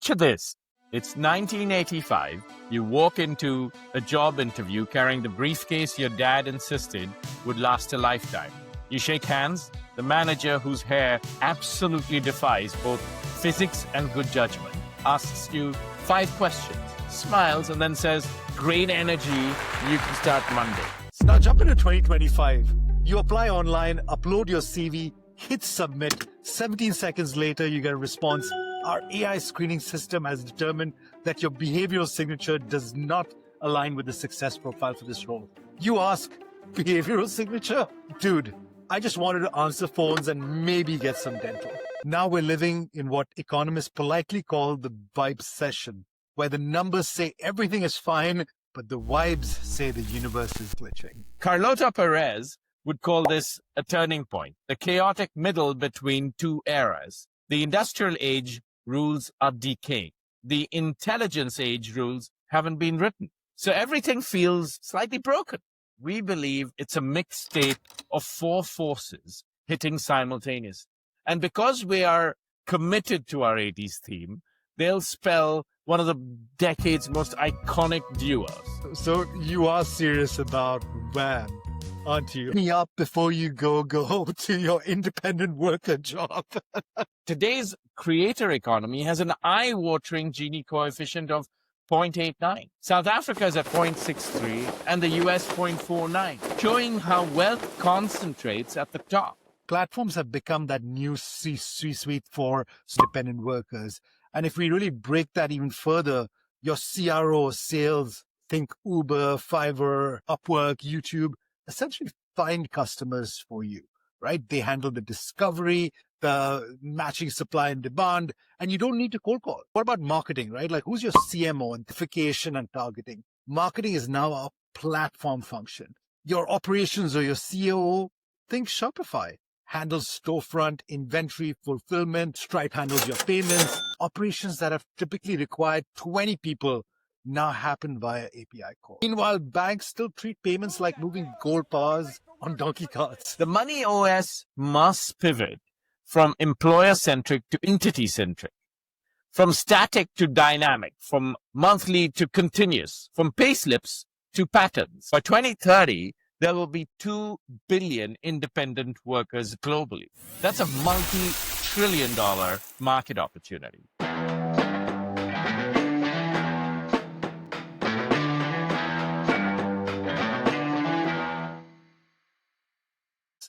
Picture this. It's 1985. You walk into a job interview carrying the briefcase your dad insisted would last a lifetime. You shake hands. The manager, whose hair absolutely defies both physics and good judgment, asks you 5 questions, smiles, and then says, "Great energy, you can start Monday." Now jump into 2025. You apply online, upload your CV, hit submit. 17 seconds later, you get a response. Our AI screening system has determined that your behavioral signature does not align with the success profile for this role. You ask, behavioral signature? Dude, I just wanted to answer phones and maybe get some dental. Now we're living in what economists politely call the Vibe-cession, where the numbers say everything is fine, but the vibes say the universe is glitching. Carlota Perez would call this a turning point, the chaotic middle between two eras. The industrial age rules are decaying. The intelligence age rules haven't been written. So everything feels slightly broken. We believe it's a mixed state of 4 forces hitting simultaneously. And because we are committed to our 80s theme, they'll spell one of the decade's most iconic duos. So you are serious about WHAM, aren't you? Me up before you go to your independent worker job. Today's creator economy has an eye-watering Gini coefficient of 0.89. South Africa is at 0.63 and the US 0.49, showing how wealth concentrates at the top. Platforms have become that new C-suite for dependent workers. And if we really break that even further, your CRO, sales, think Uber, Fiverr, Upwork, YouTube, essentially find customers for you, right? They handle the discovery, the matching supply and demand, and you don't need to cold call. What about marketing, right? Like who's your CMO, identification and targeting? Marketing is now a platform function. Your operations or your COO, think Shopify, handles storefront, inventory, fulfillment. Stripe handles your payments. Operations that have typically required 20 people now happen via API call. Meanwhile, banks still treat payments like moving gold bars on donkey carts. The money OS must pivot from employer-centric to entity-centric, from static to dynamic, from monthly to continuous, from payslips to patterns. By 2030, there will be 2 billion independent workers globally. That's a multi-trillion-dollar market opportunity.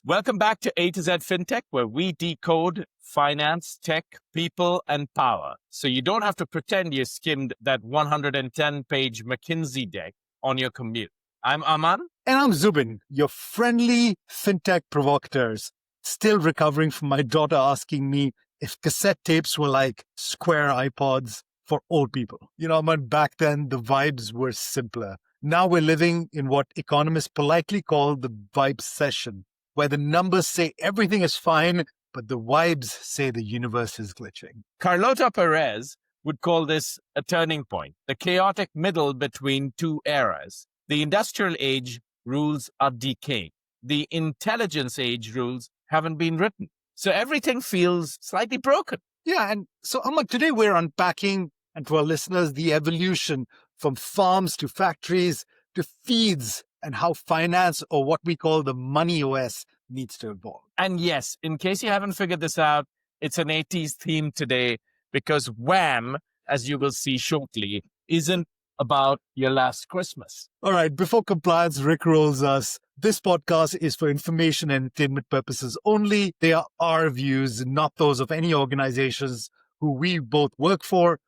Welcome back to A2Z Fintech, where we decode finance, tech, people, and power. So you don't have to pretend you skimmed that 110-page McKinsey deck on your commute. I'm Aman. And I'm Zubin, your friendly fintech provocateurs, still recovering from my daughter asking me if cassette tapes were like square iPods for old people. You know, Aman, back then the vibes were simpler. Now we're living in what economists politely call the Vibe-cession, where the numbers say everything is fine, but the vibes say the universe is glitching. Carlota Perez would call this a turning point, the chaotic middle between two eras. The industrial age rules are decaying. The intelligence age rules haven't been written. So everything feels slightly broken. Yeah, and so Aman, today we're unpacking, and to our listeners, the evolution from farms to factories to feeds, and how finance, or what we call the money OS, needs to evolve. And yes, in case you haven't figured this out, it's an 80s theme today because WHAM, as you will see shortly, isn't about your last Christmas. All right, before compliance rickrolls us, this podcast is for information and entertainment purposes only. They are our views, not those of any organizations who we both work for.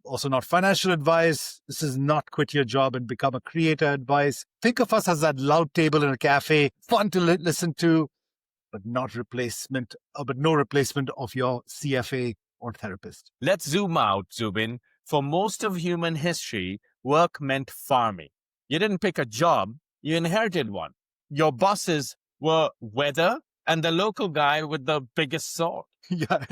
Also not financial advice. This is not quit your job and become a creator advice. Think of us as that loud table in a cafe, fun to listen to, but no replacement of your CFA or therapist. Let's zoom out, Zubin. For most of human history, work meant farming. You didn't pick a job, you inherited one. Your bosses were weather and the local guy with the biggest sword. Yeah,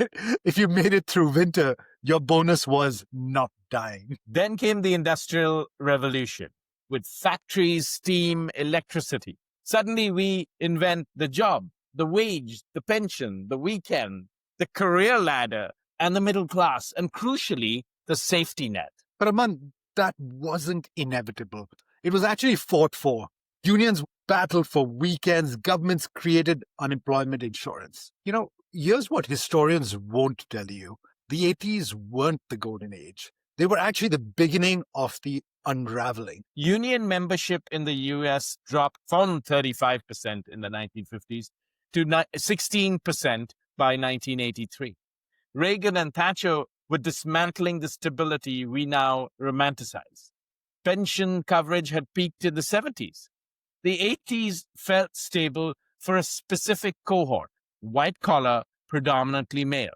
if you made it through winter, your bonus was not dying. Then came the Industrial Revolution with factories, steam, electricity. Suddenly we invent the job, the wage, the pension, the weekend, the career ladder, and the middle class, and crucially, the safety net. But Aman, that wasn't inevitable. It was actually fought for. Unions battled for weekends, governments created unemployment insurance. Here's what historians won't tell you. The 80s weren't the golden age. They were actually the beginning of the unraveling. Union membership in the US dropped from 35% in the 1950s to 16% by 1983. Reagan and Thatcher were dismantling the stability we now romanticize. Pension coverage had peaked in the 70s. The 80s felt stable for a specific cohort, white collar, predominantly male.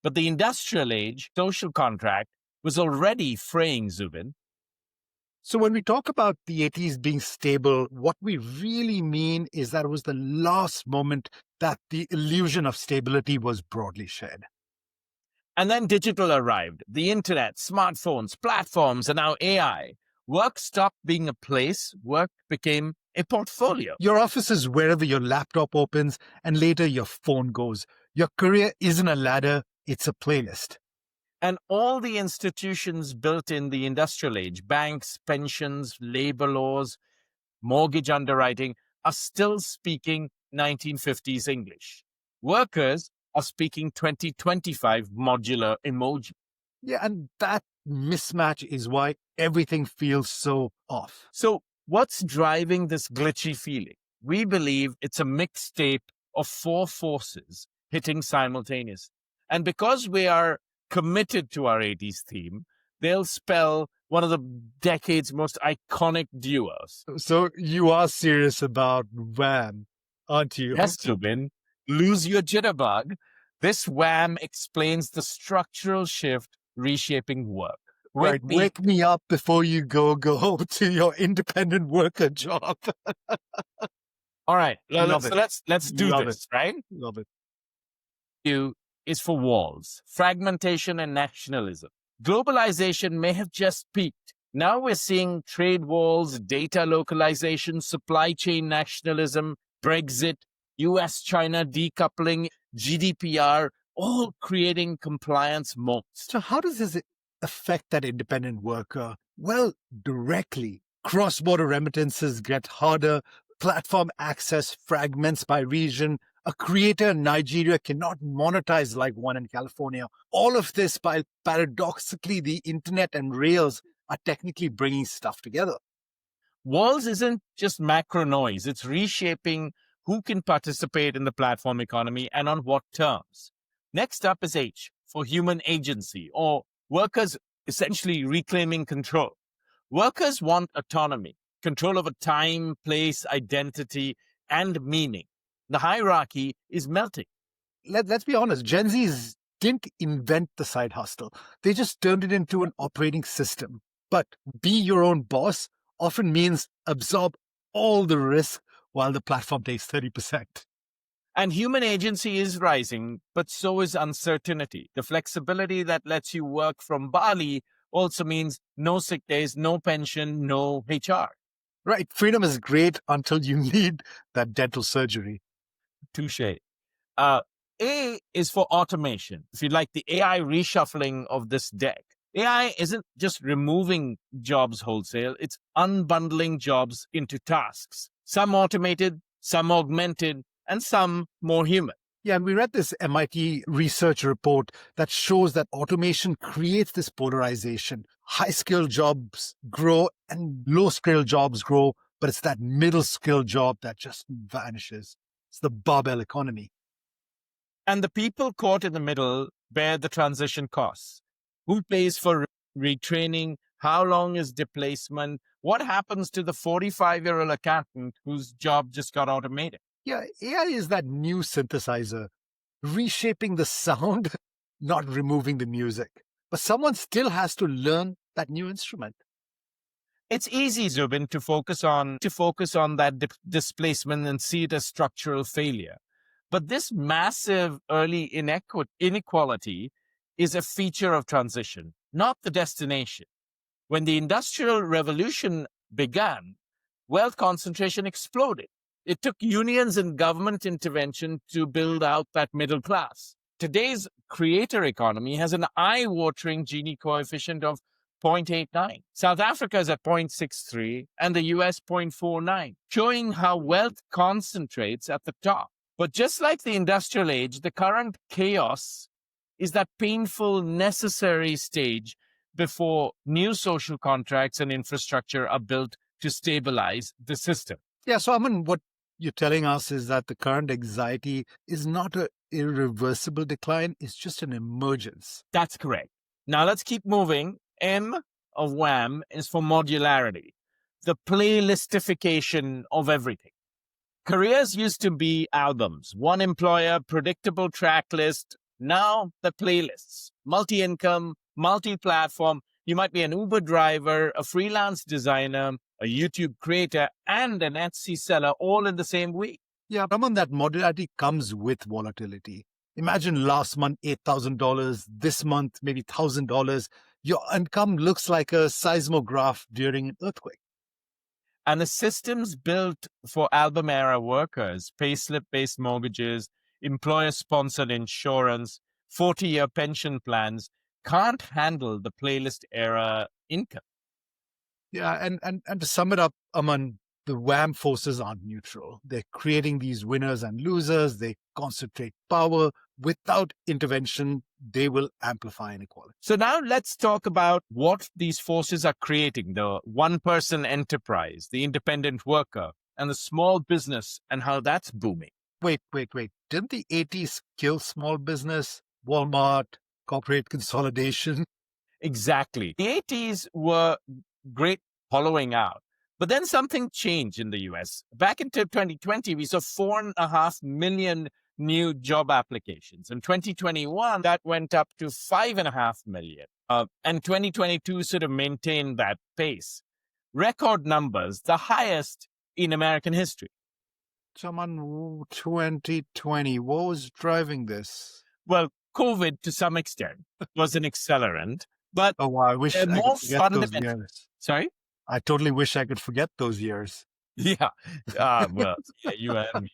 But the industrial age social contract was already fraying, Zubin. So when we talk about the 80s being stable, what we really mean is that it was the last moment that the illusion of stability was broadly shared. And then digital arrived. The internet, smartphones, platforms, and now AI. Work stopped being a place. Work became a portfolio. Your office is wherever your laptop opens, and later your phone goes. Your career isn't a ladder, it's a playlist. And all the institutions built in the industrial age, banks, pensions, labor laws, mortgage underwriting, are still speaking 1950s English. Workers are speaking 2025 modular emoji. Yeah, and that mismatch is why everything feels so off. So what's driving this glitchy feeling? We believe it's a mixtape of four forces hitting simultaneously. And because we are committed to our 80s theme, they'll spell one of the decade's most iconic duos. So you are serious about WHAM, aren't you? Yes, Zubin. Lose your jitterbug. This WHAM explains the structural shift reshaping work. Wake me up before you go to your independent worker job. All right, let's do Love this, it. right? Love it. U is for walls, fragmentation and nationalism. Globalization may have just peaked. Now we're seeing trade walls, data localization, supply chain nationalism, Brexit, US-China decoupling, GDPR, all creating compliance moats. So how does this affect that independent worker? Well, directly. Cross-border remittances get harder, platform access fragments by region, a creator in Nigeria cannot monetize like one in California. All of this, while paradoxically the internet and Rails are technically bringing stuff together. Walls isn't just macro noise, it's reshaping who can participate in the platform economy and on what terms. Next up is H for human agency, or workers essentially reclaiming control. Workers want autonomy, control over time, place, identity, and meaning. The hierarchy is melting. Let's be honest, Gen Zs didn't invent the side hustle. They just turned it into an operating system. But be your own boss often means absorb all the risk while the platform takes 30%. And human agency is rising, but so is uncertainty. The flexibility that lets you work from Bali also means no sick days, no pension, no HR. Right. Freedom is great until you need that dental surgery. Touche. A is for automation. If you like, the AI reshuffling of this deck. AI isn't just removing jobs wholesale, it's unbundling jobs into tasks. Some automated, some augmented, and some more human. Yeah, and we read this MIT research report that shows that automation creates this polarization. High-skilled jobs grow and low-skilled jobs grow, but it's that middle-skilled job that just vanishes. It's the barbell economy. And the people caught in the middle bear the transition costs. Who pays for retraining? How long is displacement? What happens to the 45-year-old accountant whose job just got automated? Yeah, AI is that new synthesizer, reshaping the sound, not removing the music. But someone still has to learn that new instrument. It's easy, Zubin, to focus on that displacement and see it as structural failure. But this massive early inequality is a feature of transition, not the destination. When the Industrial Revolution began, wealth concentration exploded. It took unions and government intervention to build out that middle class. Today's creator economy has an eye-watering Gini coefficient of 0.89. South Africa is at 0.63 and the US 0.49, showing how wealth concentrates at the top. But just like the industrial age, the current chaos is that painful, necessary stage before new social contracts and infrastructure are built to stabilize the system. Yeah, so Aman, what you're telling us is that the current anxiety is not an irreversible decline, it's just an emergence. That's correct. Now let's keep moving. M of WHAM is for modularity, the playlistification of everything. Careers used to be albums, one employer, predictable track list. Now the playlists, multi-income, multi-platform. You might be an Uber driver, a freelance designer, a YouTube creator, and an Etsy seller all in the same week. Yeah, Raman, that modularity comes with volatility. Imagine last month, $8,000, this month, maybe $1,000. Your income looks like a seismograph during an earthquake. And the systems built for album era workers, payslip based mortgages, employer sponsored insurance, 40-year pension plans can't handle the playlist era income. Yeah, and to sum it up, Aman, the WHAM forces aren't neutral. They're creating these winners and losers. They concentrate power. Without intervention, they will amplify inequality. So now let's talk about what these forces are creating, the one-person enterprise, the independent worker, and the small business, and how that's booming. Wait. Didn't the 80s kill small business? Walmart, corporate consolidation? Exactly. The 80s were great hollowing out. But then something changed in the US. Back into 2020, we saw 4.5 million new job applications. In 2021, that went up to 5.5 million. And 2022 sort of maintained that pace. Record numbers, the highest in American history. Someone 2020, what was driving this? Well, COVID to some extent was an accelerant, but oh, wow, I wish I more could forget those fundamental. years. Sorry? I totally wish I could forget those years. Yeah. Well, yeah, you and me.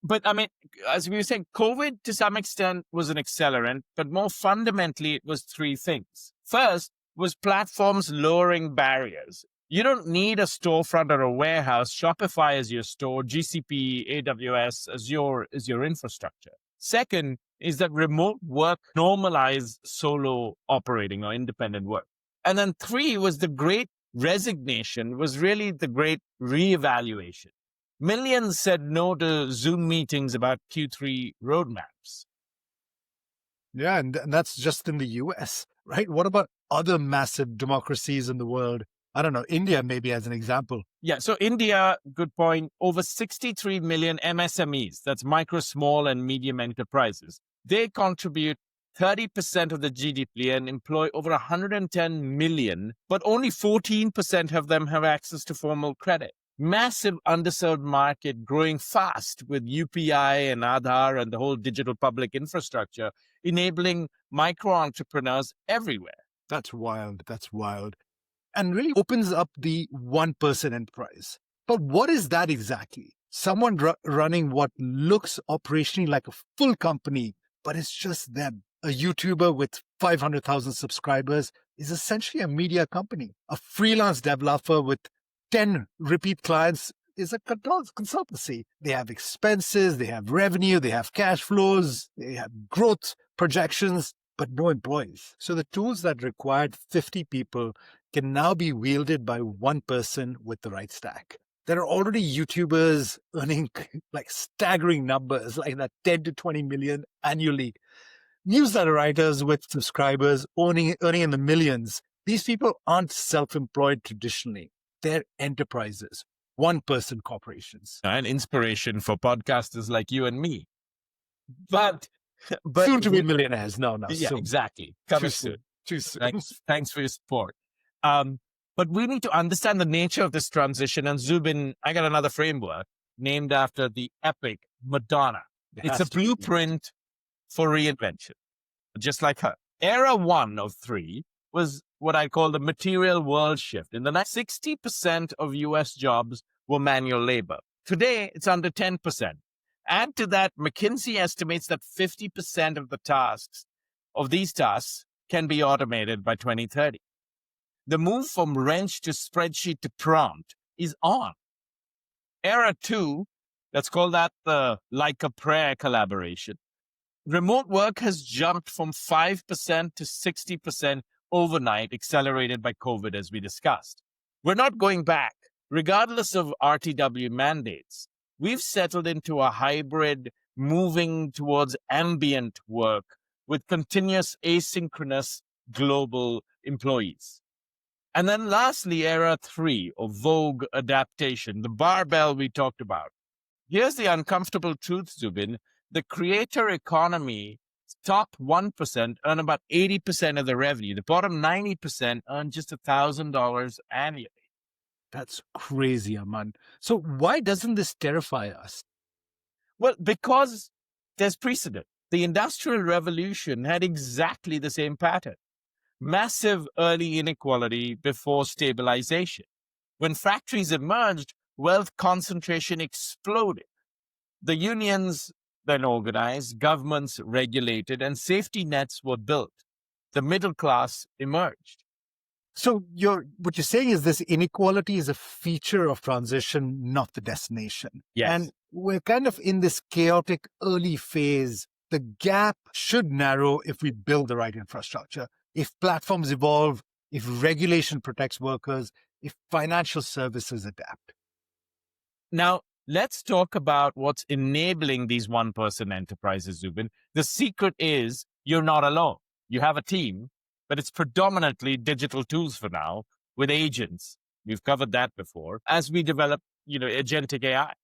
But I mean, as we were saying, COVID to some extent was an accelerant, but more fundamentally, it was three things. First was platforms lowering barriers. You don't need a storefront or a warehouse. Shopify is your store, GCP, AWS, Azure is your infrastructure. Second is that remote work normalized solo operating or independent work. And then three was the great resignation, was really the great reevaluation. Millions said no to Zoom meetings about Q3 roadmaps. Yeah, and that's just in the US, right? What about other massive democracies in the world? I don't know, India maybe as an example. Yeah, so India, good point, over 63 million MSMEs, that's micro, small, and medium enterprises. They contribute 30% of the GDP and employ over 110 million, but only 14% of them have access to formal credit. Massive underserved market growing fast with UPI and Aadhaar and the whole digital public infrastructure, enabling micro entrepreneurs everywhere. That's wild. And really opens up the one-person enterprise. But what is that exactly? Someone running what looks operationally like a full company, but it's just them. A YouTuber with 500,000 subscribers is essentially a media company. A freelance developer with 10 repeat clients is a consultancy. They have expenses, they have revenue, they have cash flows, they have growth projections, but no employees. So the tools that required 50 people can now be wielded by one person with the right stack. There are already YouTubers earning like staggering numbers, like that 10 to 20 million annually. Newsletter writers with subscribers earning in the millions. These people aren't self-employed traditionally. They're enterprises, one-person corporations. An inspiration for podcasters like you and me. But soon to be millionaires. No. Yeah, soon. Exactly. Coming soon. Too soon. Thanks for your support. But we need to understand the nature of this transition. And Zubin, I got another framework named after the epic Madonna. It's a blueprint for reinvention, just like her. Era 1 of 3 was what I call the material world shift. In the next 60% of US jobs were manual labor. Today, it's under 10%. Add to that, McKinsey estimates that 50% of these tasks can be automated by 2030. The move from wrench to spreadsheet to prompt is on. Era 2, let's call that the like a prayer collaboration. Remote work has jumped from 5% to 60% overnight, accelerated by COVID, as we discussed. We're not going back. Regardless of RTW mandates, we've settled into a hybrid moving towards ambient work with continuous asynchronous global employees. And then lastly, era 3 or Vogue adaptation, the barbell we talked about. Here's the uncomfortable truth, Zubin. The creator economy, top 1% earn about 80% of the revenue. The bottom 90% earn just $1,000 annually. That's crazy, Aman. So why doesn't this terrify us? Well, because there's precedent. The Industrial Revolution had exactly the same pattern. Massive early inequality before stabilization. When factories emerged, wealth concentration exploded. The unions then organized, governments regulated, and safety nets were built. The middle class emerged. So what you're saying is this inequality is a feature of transition, not the destination. Yes. And we're kind of in this chaotic early phase. The gap should narrow if we build the right infrastructure, if platforms evolve, if regulation protects workers, if financial services adapt. Now, let's talk about what's enabling these one-person enterprises, Zubin. The secret is you're not alone. You have a team, but it's predominantly digital tools for now with agents. We've covered that before as we develop, agentic AI.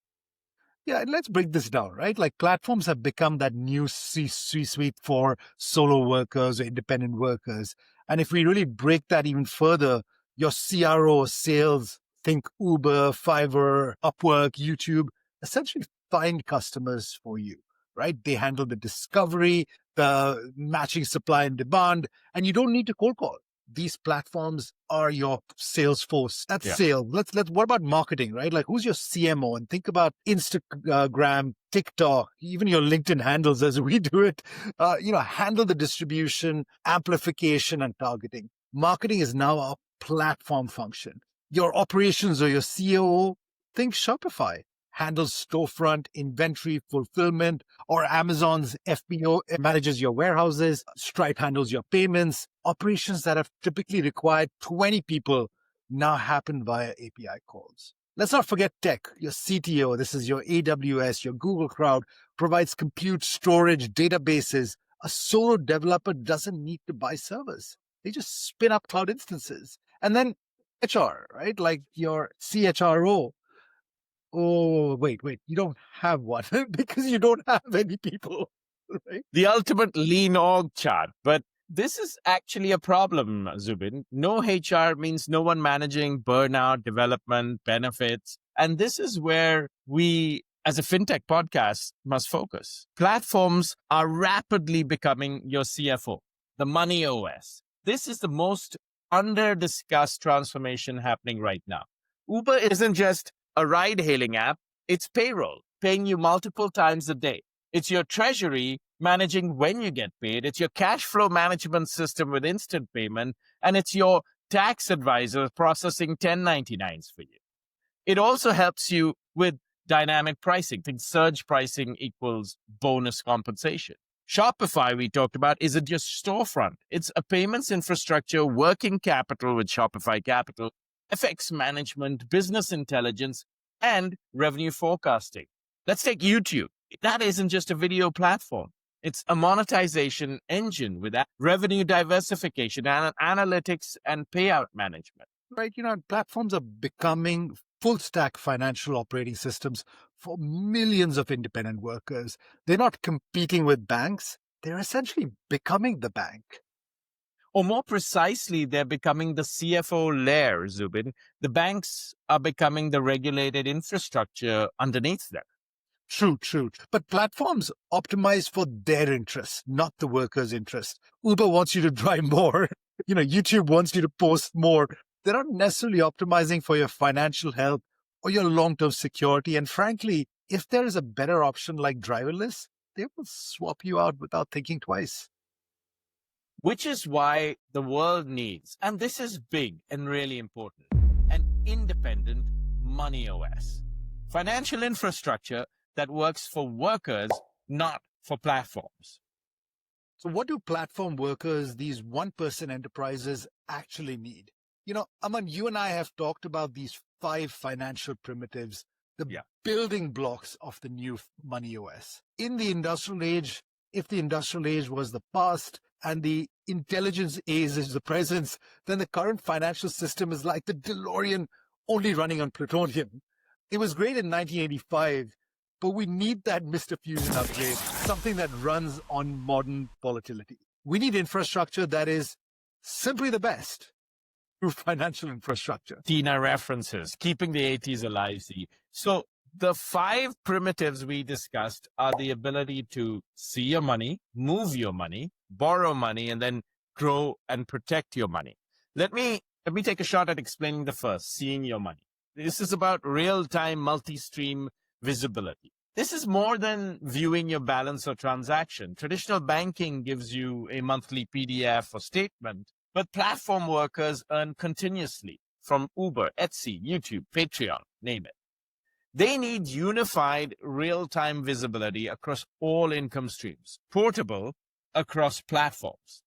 Yeah, and let's break this down, right? Like platforms have become that new C-suite for solo workers or independent workers. And if we really break that even further, your CRO, sales, think Uber, Fiverr, Upwork, YouTube, essentially find customers for you, right? They handle the discovery, the matching supply and demand, and you don't need to cold call. These platforms are your sales force. That's sales. What about marketing, right? Like who's your CMO? And think about Instagram, TikTok, even your LinkedIn handles as we do it. Handle the distribution, amplification, and targeting. Marketing is now a platform function. Your operations or your COO, think Shopify, handles storefront, inventory, fulfillment, or Amazon's FBO manages your warehouses. Stripe handles your payments. Operations that have typically required 20 people now happen via API calls. Let's not forget tech. Your CTO, this is your AWS, your Google Cloud, provides compute, storage, databases. A solo developer doesn't need to buy servers. They just spin up cloud instances. And then HR, right? Like your CHRO. Oh, wait, you don't have one because you don't have any people, right? The ultimate lean org chart. But this is actually a problem, Zubin. No HR means no one managing burnout, development, benefits. And this is where we, as a fintech podcast, must focus. Platforms are rapidly becoming your CFO, the money OS. This is the most under-discussed transformation happening right now. Uber isn't just a ride-hailing app, it's payroll, paying you multiple times a day. It's your treasury managing when you get paid. It's your cash flow management system with instant payment. And it's your tax advisor processing 1099s for you. It also helps you with dynamic pricing. Think surge pricing equals bonus compensation. Shopify, we talked about, isn't just storefront. It's a payments infrastructure, working capital with Shopify Capital, FX management, business intelligence, and revenue forecasting. Let's take YouTube. That isn't just a video platform. It's a monetization engine with revenue diversification and analytics and payout management. Right, platforms are becoming full-stack financial operating systems for millions of independent workers. They're not competing with banks. They're essentially becoming the bank. Or more precisely, they're becoming the CFO layer, Zubin. The banks are becoming the regulated infrastructure underneath them. True. But platforms optimize for their interests, not the workers' interest. Uber wants you to drive more. YouTube wants you to post more. They're not necessarily optimizing for your financial health or your long-term security. And frankly, if there is a better option like driverless, they will swap you out without thinking twice. Which is why the world needs, and this is big and really important, an independent money OS. Financial infrastructure that works for workers, not for platforms. So what do platform workers, these one-person enterprises, actually need? Aman, you and I have talked about these 5 financial primitives, the building blocks of the new money OS. In the industrial age, if the industrial age was the past and the intelligence age is the present, then the current financial system is like the DeLorean only running on plutonium. It was great in 1985, but we need that Mr. Fusion upgrade, something that runs on modern volatility. We need infrastructure that is simply the best through financial infrastructure. Tina references, keeping the 80s alive. So the 5 primitives we discussed are the ability to see your money, move your money, borrow money, and then grow and protect your money. Let me take a shot at explaining the first, seeing your money. This is about real-time multi-stream visibility. This is more than viewing your balance or transaction. Traditional banking gives you a monthly PDF or statement, but platform workers earn continuously from Uber, Etsy, YouTube, Patreon, name it. They need unified real-time visibility across all income streams, portable across platforms.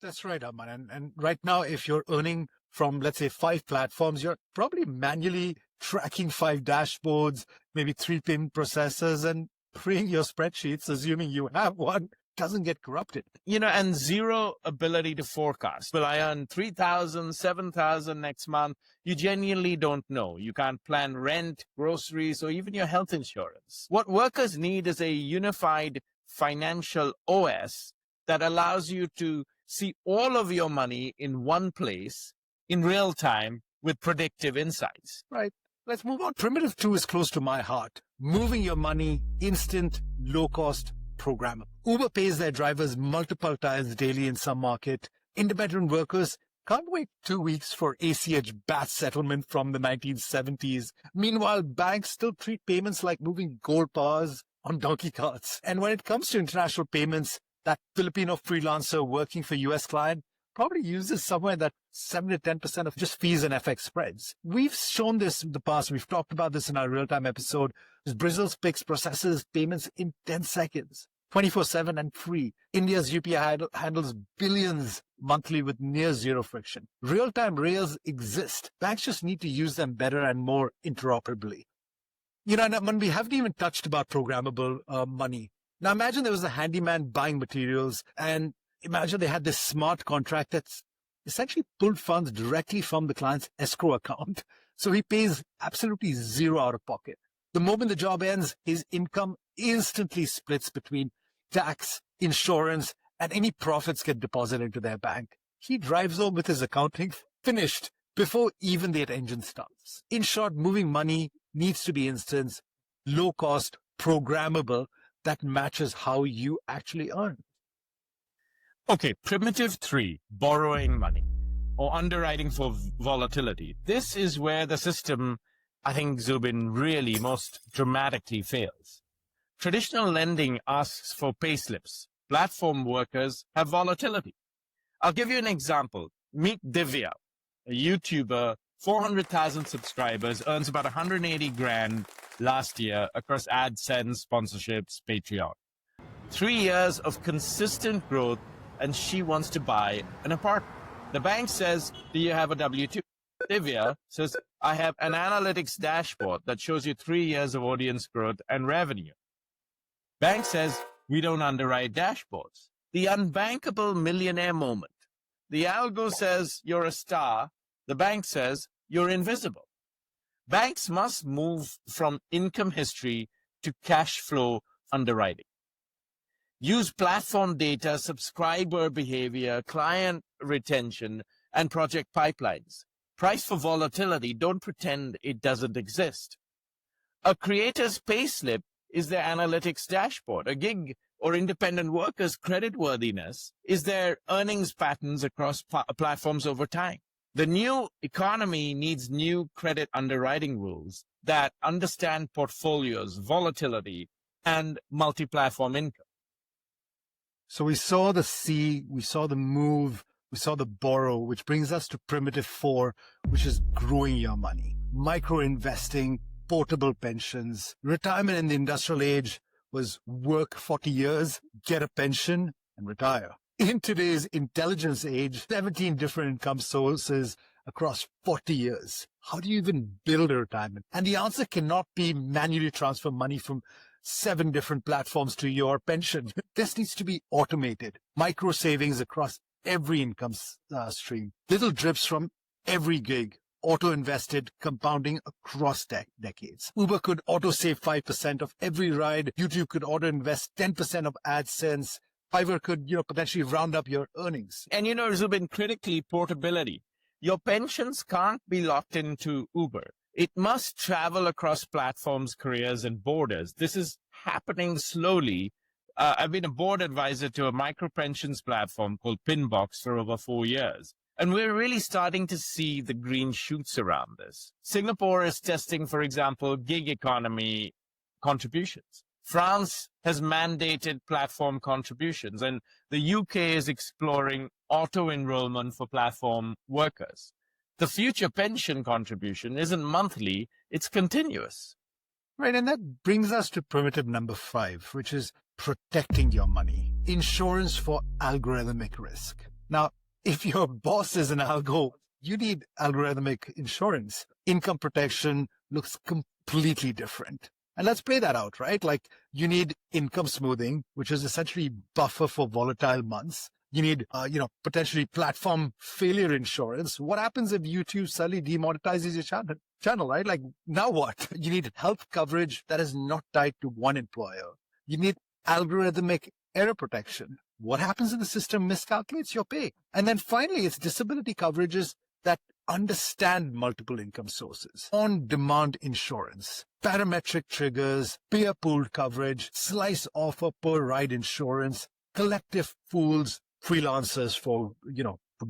That's right, Aman. And right now, if you're earning from, let's say, 5 platforms, you're probably manually tracking 5 dashboards, maybe 3 payment processors, and praying your spreadsheets, assuming you have one, doesn't get corrupted. And zero ability to forecast. Will I earn 3,000, 7,000 next month? You genuinely don't know. You can't plan rent, groceries, or even your health insurance. What workers need is a unified financial OS that allows you to see all of your money in one place in real time with predictive insights. Right. Let's move on. Primitive 2 is close to my heart. Moving your money, instant, low-cost, programmable. Uber pays their drivers multiple times daily in some market. Independent workers can't wait 2 weeks for ACH batch settlement from the 1970s. Meanwhile, banks still treat payments like moving gold bars on donkey carts. And when it comes to international payments, that Filipino freelancer working for US client probably uses somewhere that 7 to 10% of just fees and FX spreads. We've shown this in the past. We've talked about this in our real-time episode. Brazil's Pix processes payments in 10 seconds, 24/7 and free. India's UPI handles billions monthly with near zero friction. Real-time rails exist. Banks just need to use them better and more interoperably. And we haven't even touched about programmable money. Now imagine there was a handyman buying materials, and imagine they had this smart contract that's essentially pulled funds directly from the client's escrow account. So he pays absolutely zero out of pocket. The moment the job ends, his income instantly splits between tax, insurance, and any profits get deposited into their bank. He drives home with his accounting finished before even the engine starts. In short, moving money needs to be instant, low cost, programmable, that matches how you actually earn. Okay, primitive 3, borrowing money or underwriting for volatility. This is where the system, I think, Zubin, really most dramatically fails. Traditional lending asks for payslips. Platform workers have volatility. I'll give you an example. Meet Divya, a YouTuber, 400,000 subscribers, earns about 180 grand last year across AdSense, sponsorships, Patreon. 3 years of consistent growth, and she wants to buy an apartment. The bank says, do you have a W-2? Divya says, I have an analytics dashboard that shows you 3 years of audience growth and revenue. Bank says, we don't underwrite dashboards. The unbankable millionaire moment. The algo says you're a star. The bank says you're invisible. Banks must move from income history to cash flow underwriting. Use platform data, subscriber behavior, client retention, and project pipelines. Price for volatility. Don't pretend it doesn't exist. A creator's payslip is their analytics dashboard. A gig or independent worker's creditworthiness is their earnings patterns across platforms over time. The new economy needs new credit underwriting rules that understand portfolios, volatility, and multi-platform income. So we saw the see, we saw the move, we saw the borrow, which brings us to primitive 4, which is growing your money, micro investing, portable pensions. Retirement in the industrial age was work 40 years, get a pension, and retire. In today's intelligence age, 17 different income sources across 40 years. How do you even build a retirement? And the answer cannot be manually transfer money from 7 different platforms to your pension. This needs to be automated. Micro savings across every income stream. Little drips from every gig. Auto-invested, compounding across decades. Uber could auto-save 5% of every ride. YouTube could auto-invest 10% of AdSense. Fiverr could, potentially round up your earnings. And Zubin, critically, portability. Your pensions can't be locked into Uber. It must travel across platforms, careers, and borders. This is happening slowly. I've been a board advisor to a micro pensions platform called Pinbox for over 4 years. And we're really starting to see the green shoots around this. Singapore is testing, for example, gig economy contributions. France has mandated platform contributions, and the UK is exploring auto-enrollment for platform workers. The future pension contribution isn't monthly, it's continuous. Right, and that brings us to primitive number 5, which is protecting your money. Insurance for algorithmic risk. Now, if your boss is an algo, you need algorithmic insurance. Income protection looks completely different. And let's play that out, right? Like you need income smoothing, which is essentially buffer for volatile months. You need, potentially platform failure insurance. What happens if YouTube suddenly demonetizes your channel, right? Like now what? You need health coverage that is not tied to one employer. You need algorithmic error protection. What happens if the system miscalculates your pay? And then finally, it's disability coverages that understand multiple income sources, on-demand insurance, parametric triggers, peer-pooled coverage, slice offer per ride insurance, collective pools, freelancers for,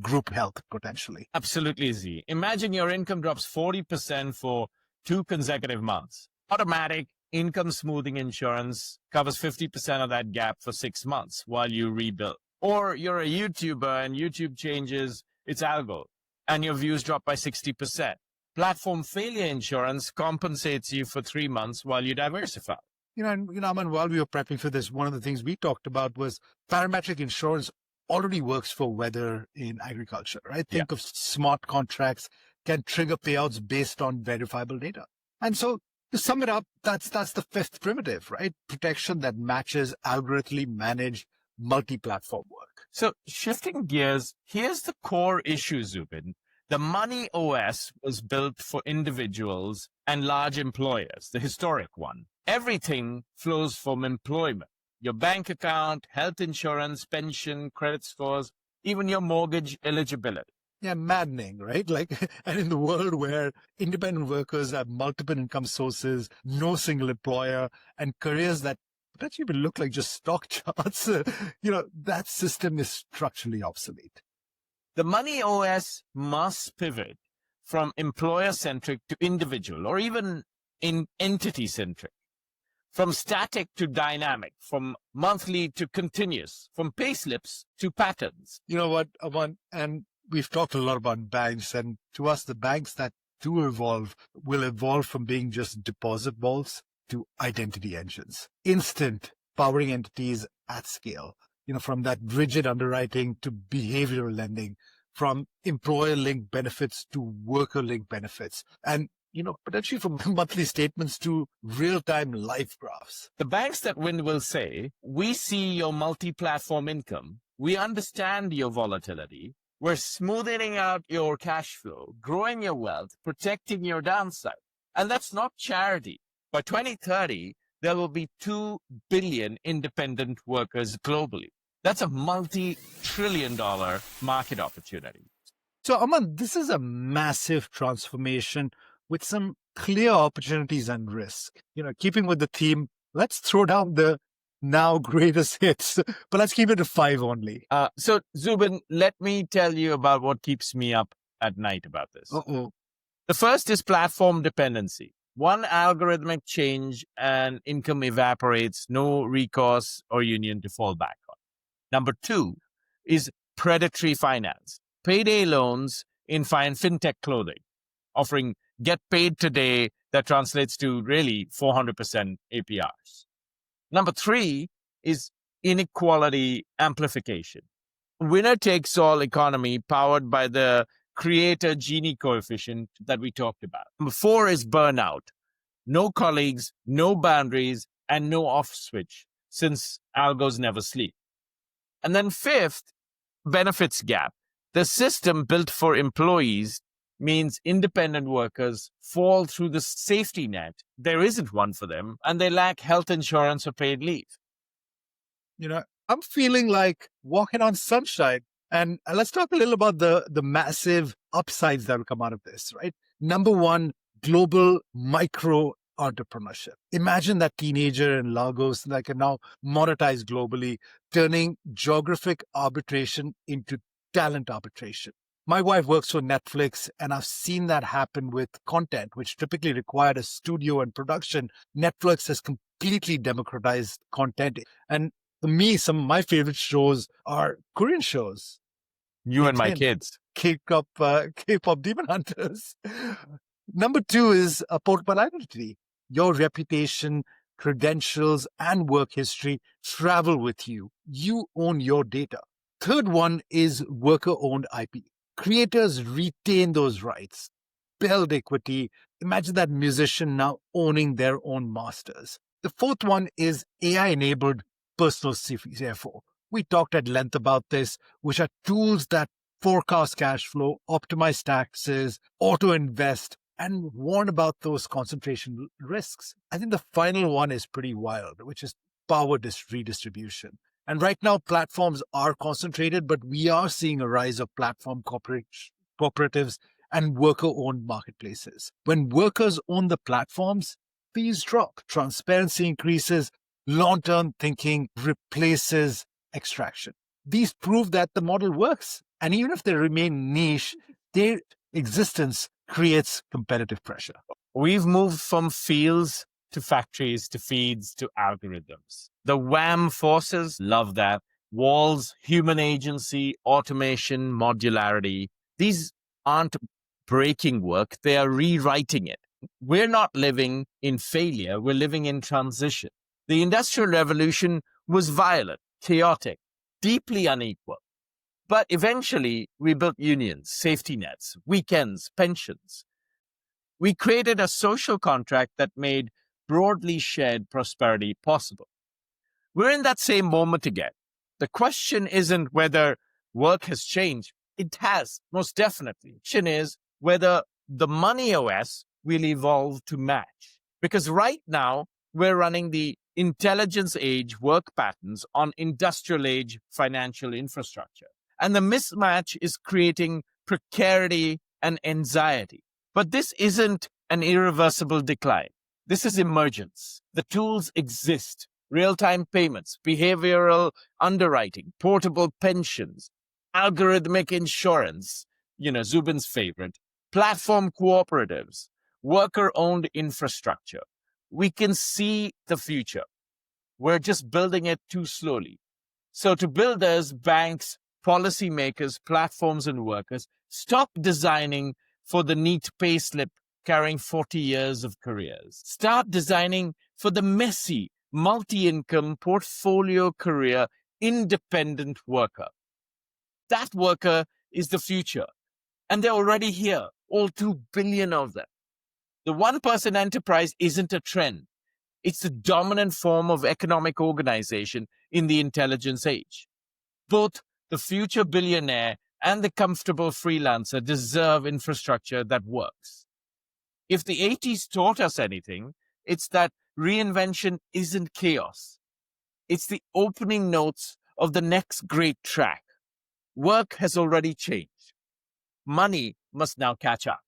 group health potentially. Absolutely, Z. Imagine your income drops 40% for 2 consecutive months. Automatic income smoothing insurance covers 50% of that gap for 6 months while you rebuild. Or you're a YouTuber and YouTube changes its algo and your views drop by 60%. Platform failure insurance compensates you for 3 months while you diversify. Aman, while we were prepping for this, one of the things we talked about was parametric insurance already works for weather in agriculture, right? Think of smart contracts can trigger payouts based on verifiable data. And so to sum it up, that's the 5th primitive, right? Protection that matches algorithmically managed multi-platform work. So shifting gears, here's the core issue, Zubin. The money OS was built for individuals and large employers, the historic one. Everything flows from employment. Your bank account, health insurance, pension, credit scores, even your mortgage eligibility. Yeah, maddening, right? And in the world where independent workers have multiple income sources, no single employer, and careers that potentially even look like just stock charts, that system is structurally obsolete. The money OS must pivot from employer-centric to individual, or even entity-centric. From static to dynamic, from monthly to continuous, from payslips to patterns. You know what, Aman, and we've talked a lot about banks, and to us, the banks that do evolve will evolve from being just deposit vaults to identity engines. Instant powering entities at scale, from that rigid underwriting to behavioral lending, from employer-linked benefits to worker-linked benefits, and potentially from monthly statements to real-time life graphs. The banks that win will say, we see your multi-platform income. We understand your volatility. We're smoothing out your cash flow, growing your wealth, protecting your downside. And that's not charity. By 2030, there will be 2 billion independent workers globally. That's a multi-trillion-dollar market opportunity. So, Aman, this is a massive transformation with some clear opportunities and risk. Keeping with the theme, let's throw down the now greatest hits, but let's keep it to 5 only. So, Zubin, let me tell you about what keeps me up at night about this. Uh-oh. The first is platform dependency. One algorithmic change and income evaporates, no recourse or union to fall back on. Number two is predatory finance. Payday loans in fintech clothing, offering get paid today that translates to really 400% APRs. Number three is inequality amplification. Winner takes all economy powered by the creator Gini coefficient that we talked about. Number four is burnout. No colleagues, no boundaries, and no off switch, since algos never sleep. And then fifth, benefits gap. The system built for employees means independent workers fall through the safety net. There isn't one for them, and they lack health insurance or paid leave. I'm feeling like walking on sunshine. And let's talk a little about the massive upsides that will come out of this, right? Number one, global micro entrepreneurship. Imagine that teenager in Lagos that can now monetize globally, turning geographic arbitration into talent arbitration. My wife works for Netflix, and I've seen that happen with content, which typically required a studio and production. Netflix has completely democratized content. And for me, some of my favorite shows are Korean shows. You and my kids. K-pop demon hunters. Number two is a portable identity. Your reputation, credentials, and work history travel with you. You own your data. Third one is worker-owned IP. Creators retain those rights, build equity. Imagine that musician now owning their own masters. The fourth one is AI-enabled personal CFO. We talked at length about this, which are tools that forecast cash flow, optimize taxes, auto-invest, and warn about those concentration risks. I think the final one is pretty wild, which is power redistribution. And right now, platforms are concentrated, but we are seeing a rise of platform cooperatives and worker-owned marketplaces. When workers own the platforms, fees drop, transparency increases, long-term thinking replaces extraction. These prove that the model works. And even if they remain niche, their existence creates competitive pressure. We've moved from fields to factories to feeds to algorithms. The WHAM forces, love that. Walls, human agency, automation, modularity. These aren't breaking work, they are rewriting it. We're not living in failure, we're living in transition. The Industrial Revolution was violent, chaotic, deeply unequal. But eventually, we built unions, safety nets, weekends, pensions. We created a social contract that made broadly shared prosperity possible. We're in that same moment again. The question isn't whether work has changed. It has, most definitely. The question is whether the money OS will evolve to match. Because right now, we're running the intelligence age work patterns on industrial age financial infrastructure. And the mismatch is creating precarity and anxiety. But this isn't an irreversible decline. This is emergence. The tools exist. Real-time payments, behavioral underwriting, portable pensions, algorithmic insurance, Zubin's favorite, platform cooperatives, worker-owned infrastructure. We can see the future. We're just building it too slowly. So to builders, banks, policymakers, platforms, and workers, stop designing for the neat payslip carrying 40 years of careers. Start designing for the messy, multi-income, portfolio career, independent worker. That worker is the future. And they're already here, all 2 billion of them. The one-person enterprise isn't a trend. It's the dominant form of economic organization in the intelligence age. Both the future billionaire and the comfortable freelancer deserve infrastructure that works. If the 80s taught us anything, it's that reinvention isn't chaos. It's the opening notes of the next great track. Work has already changed. Money must now catch up.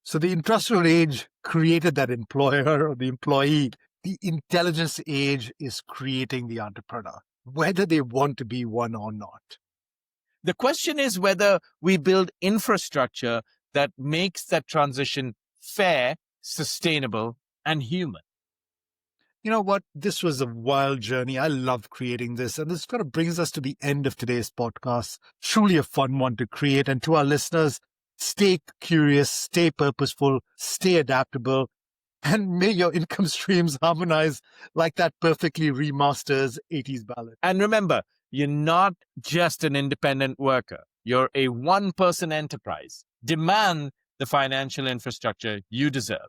So the industrial age created that employer or the employee. The intelligence age is creating the entrepreneur, whether they want to be one or not. The question is whether we build infrastructure that makes that transition fair, sustainable, and human. You know what? This was a wild journey. I love creating this. And this kind of brings us to the end of today's podcast. Truly a fun one to create. And to our listeners, stay curious, stay purposeful, stay adaptable, and may your income streams harmonize like that perfectly remastered 80s ballad. And remember, you're not just an independent worker. You're a one-person enterprise. Demand the financial infrastructure you deserve.